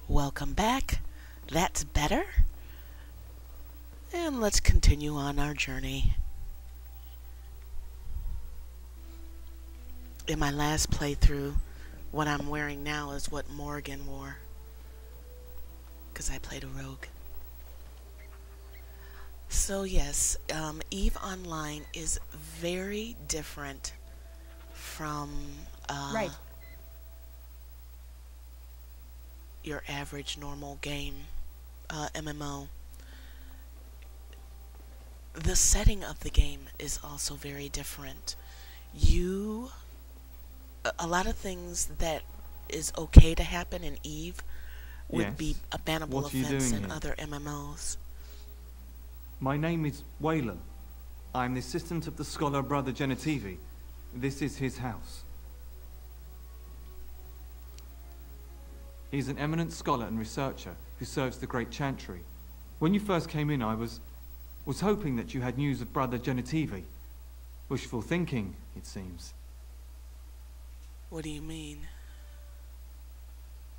Welcome back. That's better. And let's continue on our journey. In my last playthrough, what I'm wearing now is what Morgan wore, because I played a rogue. So yes, EVE Online is very different from Right. your average normal game, MMO. The setting of the game is also very different. A lot of things that is okay to happen in EVE would be a bannable What are you offense doing in here? other MMOs. My name is Wayland. I'm the assistant of the scholar Brother Genitivi. This is his house. He's an eminent scholar and researcher who serves the Great Chantry. When you first came in, I was hoping that you had news of Brother Genitivi. Wishful thinking, it seems. What do you mean?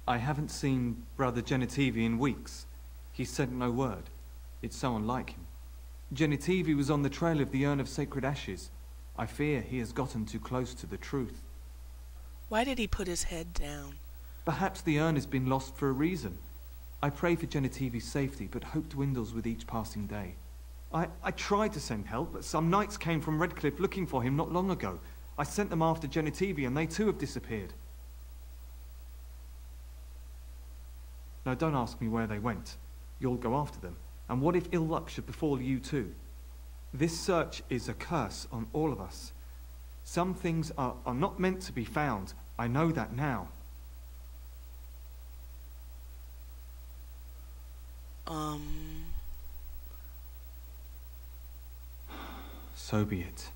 I haven't seen Brother Genitivi in weeks. He sent no word. It's so unlike him. Genitivi was on the trail of the urn of sacred ashes. I fear he has gotten too close to the truth. Why did he put his head down? Perhaps the urn has been lost for a reason. I pray for Genitivi's safety, but hope dwindles with each passing day. I tried to send help, but some knights came from Redcliffe looking for him not long ago. I sent them after Genitivi, and they too have disappeared. Now don't ask me where they went. You'll go after them. And what if ill luck should befall you too? This search is a curse on all of us. Some things are not meant to be found. I know that now. So be it.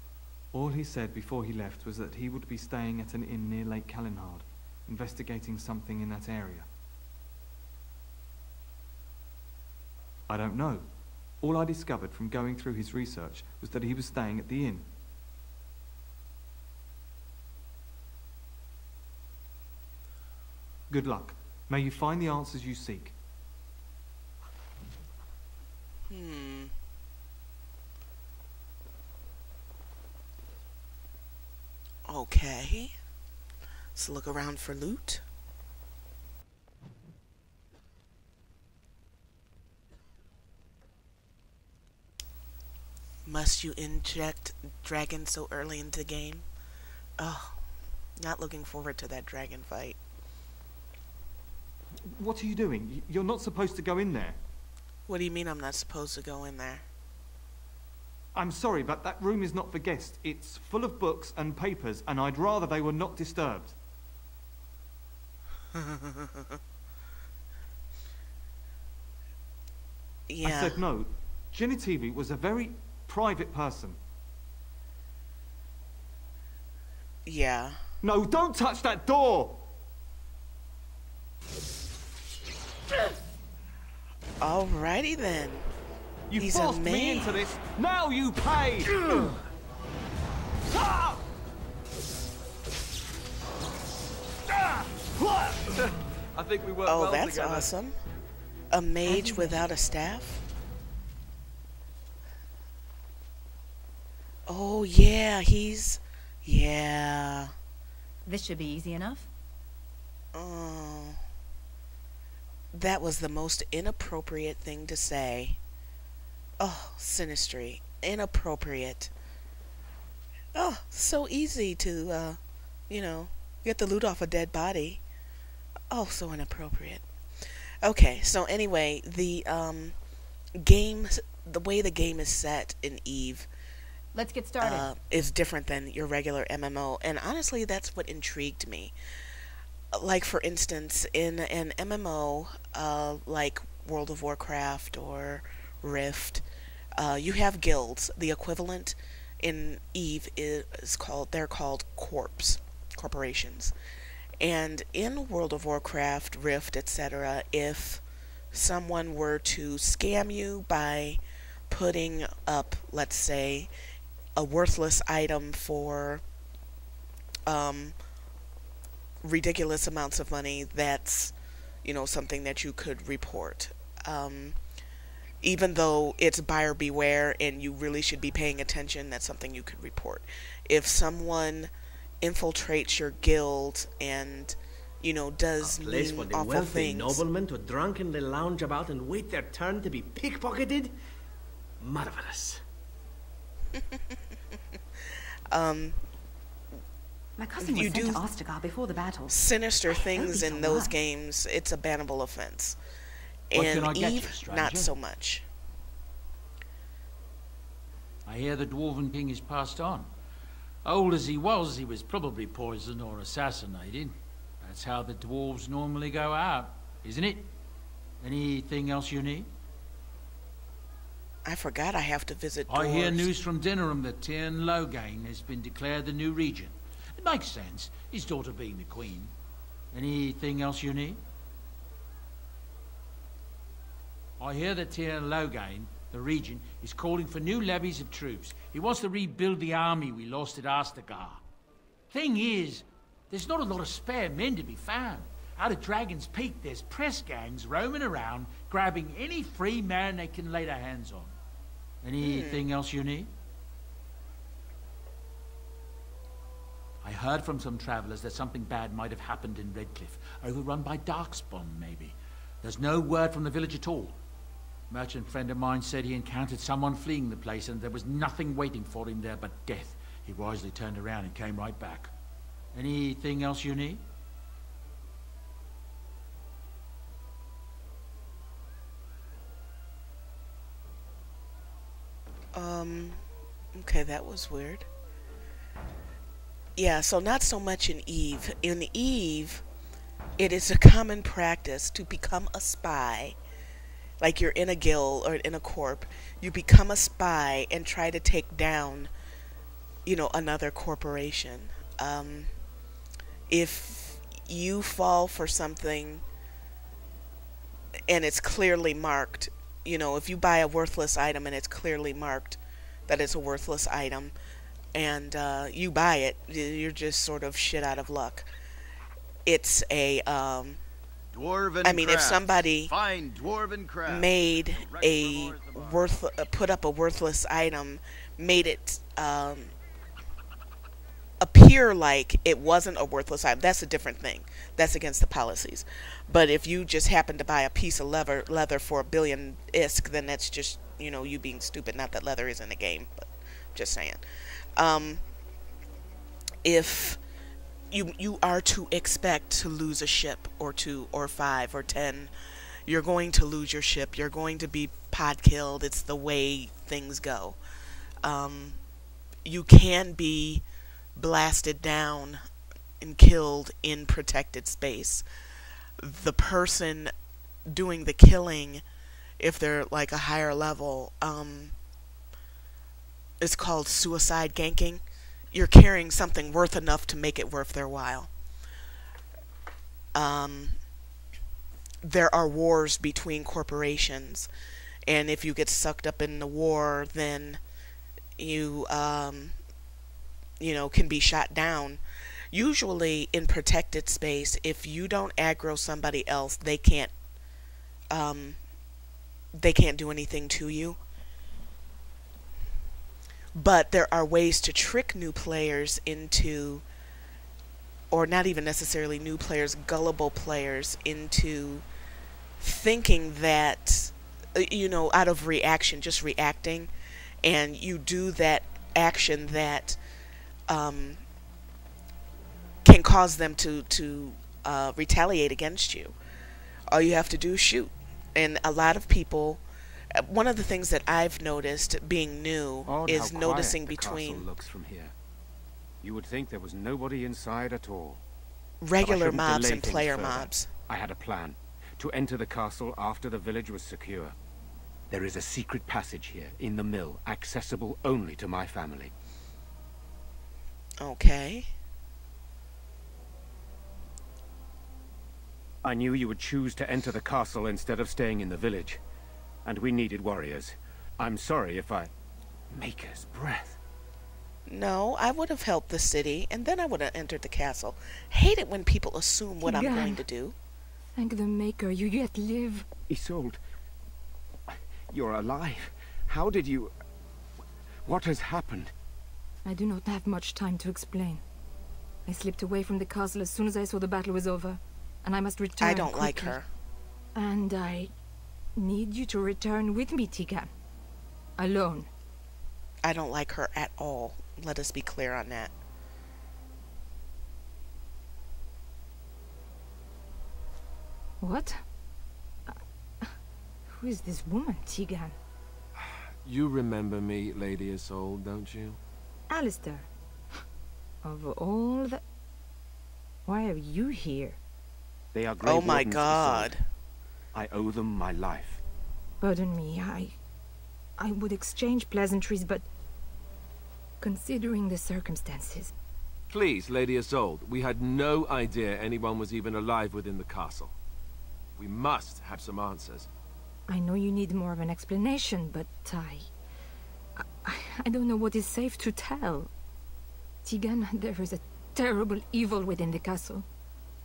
All he said before he left was that he would be staying at an inn near Lake Callinhard, investigating something in that area. I don't know. All I discovered from going through his research was that he was staying at the inn. Good luck. May you find the answers you seek. Okay. Let's look around for loot. Must you inject dragons so early into the game? Oh, not looking forward to that dragon fight. What are you doing? You're not supposed to go in there. What do you mean I'm not supposed to go in there? I'm sorry, but that room is not for guests. It's full of books and papers, and I'd rather they were not disturbed. Yeah. I said no. Genitivi was a very private person. Yeah. No, don't touch that door! Alrighty then. You He's a forced me mage. into this. Now you pay! I think we work Oh, well that's together. awesome. A mage without a staff? Oh, yeah, yeah. This should be easy enough. Oh. That was the most inappropriate thing to say. Oh, Synnistry. Inappropriate. Oh, so easy to, get the loot off a dead body. Oh, so inappropriate. Okay, so anyway, the way the game is set in EVE Let's get started. is different than your regular MMO, and honestly, that's what intrigued me. Like, for instance, in an MMO, like World of Warcraft or Rift, you have guilds. The equivalent in EVE they're called corporations. And in World of Warcraft, Rift, etc., if someone were to scam you by putting up, let's say, a worthless item for ridiculous amounts of money that's, something that you could report. Even though it's buyer beware and you really should be paying attention, that's something you could report. If someone infiltrates your guild and, does place mean for the awful wealthy things. noblemen to drunkenly lounge about and wait their turn to be pickpocketed? Marvelous. My cousin was You sent do to Ostagar before the battle. sinister I hope things he's in those alive. games, it's a bannable offense. What And can I get you, Eve, stranger? not so much. I hear the Dwarven King is passed on. Old as he was probably poisoned or assassinated. That's how the dwarves normally go out, isn't it? Anything else you need? I forgot I have to visit dwarves. I hear news from Dinnerham that Tyrn Loghain has been declared the new regent. It makes sense, his daughter being the queen. Anything else you need? I hear that Tyrn Loghain, the regent, is calling for new levies of troops. He wants to rebuild the army we lost at Ostagar. Thing is, there's not a lot of spare men to be found. Out of Dragon's Peak, there's press gangs roaming around, grabbing any free man they can lay their hands on. Anything else you need? I heard from some travelers that something bad might have happened in Redcliffe, overrun by Darkspawn, maybe. There's no word from the village at all. A merchant friend of mine said he encountered someone fleeing the place and there was nothing waiting for him there but death. He wisely turned around and came right back. Anything else you need? Okay, that was weird. Yeah, so not so much in Eve. In Eve, it is a common practice to become a spy. Like you're in a guild or in a corp, you become a spy and try to take down, another corporation. If you fall for something and it's clearly marked, if you buy a worthless item and it's clearly marked that it's a worthless item, and you buy it, you're just sort of shit out of luck. It's a Dwarven if somebody find dwarven craft. made put up a worthless item, made it appear like it wasn't a worthless item, that's a different thing. That's against the policies. But if you just happen to buy a piece of leather for 1 billion ISK, then that's just, you being stupid. Not that leather is in the game, but just saying. If you are to expect to lose a ship or 2 or 5 or 10, you're going to lose your ship. You're going to be pod killed. It's the way things go. You can be blasted down and killed in protected space. The person doing the killing, if they're like a higher level, it's called suicide ganking. You're carrying something worth enough to make it worth their while. There are wars between corporations, and if you get sucked up in the war, then you can be shot down. Usually in protected space, if you don't aggro somebody else, they can't do anything to you. But there are ways to trick new players into, or not even necessarily new players, gullible players into thinking that, out of reaction, just reacting, and you do that action that can cause them to retaliate against you. All you have to do is shoot. And a lot of people, one of the things that I've noticed being new is noticing between castle looks from here. You would think there was nobody inside at all. regular But I shouldn't mobs delay and things player further. mobs. I had a plan. To enter the castle after the village was secure. There is a secret passage here, in the mill, accessible only to my family. Okay. I knew you would choose to enter the castle instead of staying in the village. And we needed warriors. I'm sorry if I... Maker's breath. No, I would have helped the city, and then I would have entered the castle. Hate it when people assume what I'm Teagan. going to do. Thank the Maker you yet live. Isolde, you're alive. How did you... What has happened? I do not have much time to explain. I slipped away from the castle as soon as I saw the battle was over, and I must return I don't quickly. like her. And I need you to return with me, Teagan. Alone. I don't like her at all. Let us be clear on that. What? Who is this woman, Teagan? You remember me, Lady Isolde, don't you? Alistair. Of all the... Why are you here? They are Grey Oh my Wardens, god. Isolde. I owe them my life. Pardon me, I would exchange pleasantries, but... Considering the circumstances... Please, Lady Isolde, we had no idea anyone was even alive within the castle. We must have some answers. I know you need more of an explanation, but I don't know what is safe to tell. Teagan, there is a terrible evil within the castle.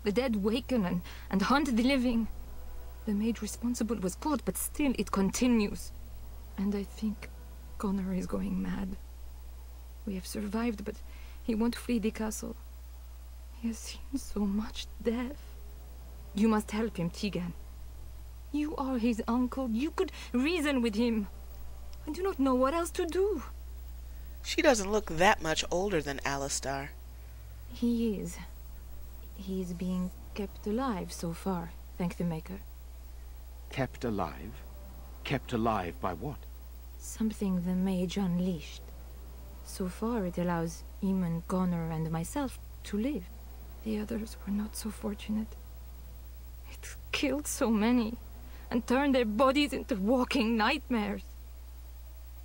The dead waken and hunt the living. The mage responsible was caught, but still it continues. And I think Connor is going mad. We have survived, but he won't flee the castle. He has seen so much death. You must help him, Teagan. You are his uncle. You could reason with him. I do not know what else to do. She doesn't look that much older than Alistair. He is. He is being kept alive so far, thank the Maker. Kept alive? Kept alive by what? Something the Mage unleashed. So far it allows Eamon, Connor and myself to live. The others were not so fortunate. It killed so many, and turned their bodies into walking nightmares.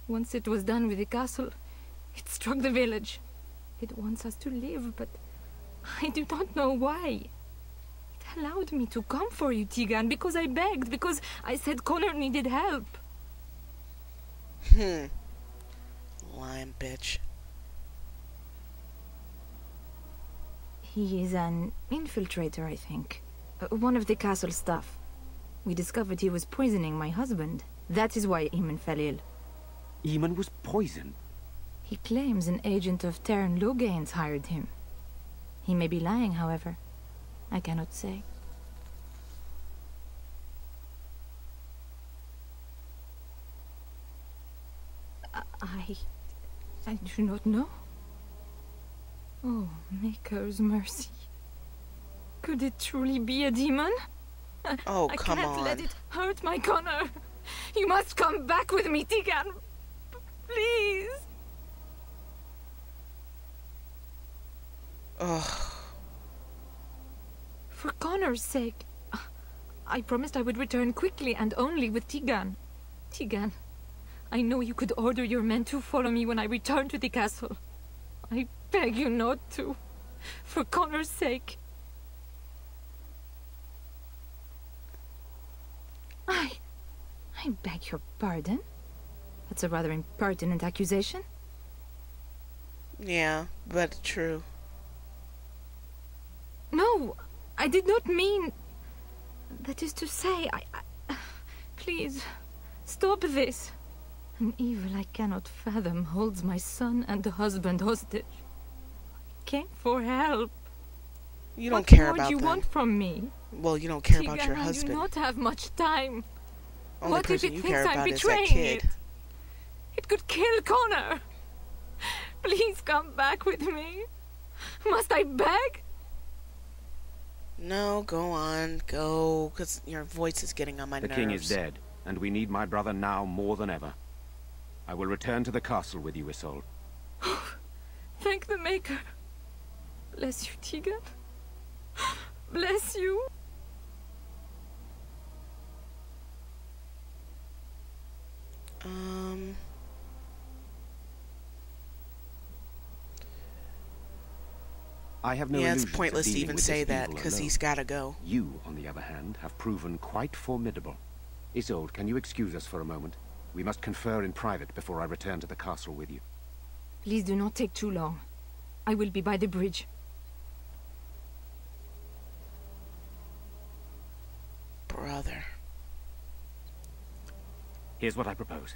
Once it was done with the castle, it struck the village. It wants us to live, but I do not know why. It allowed me to come for you, Teagan, because I begged, because I said Connor needed help. Lying bitch. He is an infiltrator, I think. One of the castle staff. We discovered he was poisoning my husband. That is why Eamon fell ill. Eamon was poisoned? He claims an agent of Terran Logain's hired him. He may be lying, however. I cannot say. I do not know. Oh, Maker's mercy. Could it truly be a demon? Oh, I come can't on. let it hurt my Connor. You must come back with me, Teagan. Please. Ugh. For Connor's sake. I promised I would return quickly and only with Teagan. Teagan, I know you could order your men to follow me when I return to the castle. I beg you not to. For Connor's sake. I beg your pardon? That's a rather impertinent accusation. Yeah, but true. No, I did not mean... That is to say, please, stop this. An evil I cannot fathom holds my son and husband hostage. I came for help. You don't care about what them. you want from me? Well, you don't care about Teagan, your I husband. do not have much time. Only What if person it you thinks care I'm about is that betraying kid. it? It could kill Connor. Please come back with me. Must I beg? No, go on, go, because your voice is getting on my nerves. The king is dead, and we need my brother now more than ever. I will return to the castle with you, Isolde. Thank the Maker. Bless you, Teagan. Bless you. I have no Yeah, it's illusions of pointless to dealing even with say this that, evil because alone. he's gotta go. You, on the other hand, have proven quite formidable. Isolde, can you excuse us for a moment? We must confer in private before I return to the castle with you. Please do not take too long. I will be by the bridge. brother. Here's what I propose.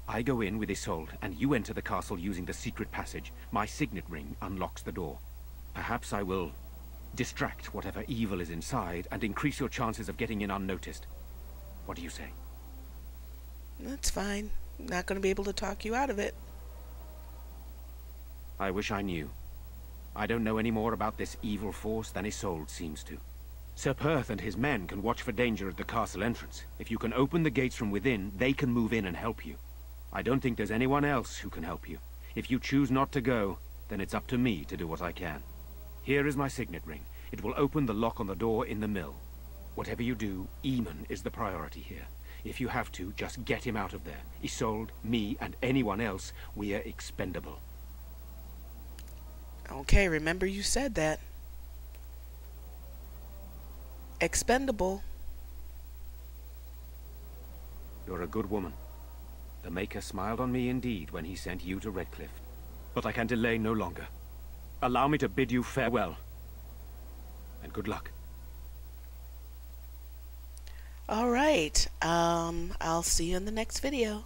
I go in with Isolde, and you enter the castle using the secret passage. My signet ring unlocks the door. Perhaps I will distract whatever evil is inside and increase your chances of getting in unnoticed. What do you say? That's fine. Not going to be able to talk you out of it. I wish I knew. I don't know any more about this evil force than Isolde seems to. Sir Perth and his men can watch for danger at the castle entrance. If you can open the gates from within, they can move in and help you. I don't think there's anyone else who can help you. If you choose not to go, then it's up to me to do what I can. Here is my signet ring. It will open the lock on the door in the mill. Whatever you do, Eamon is the priority here. If you have to, just get him out of there. Isolde, me, and anyone else, we are expendable. Okay, remember you said that. Expendable. You're a good woman. The Maker smiled on me indeed when he sent you to Redcliffe. But I can delay no longer. Allow me to bid you farewell. And good luck. All right. I'll see you in the next video.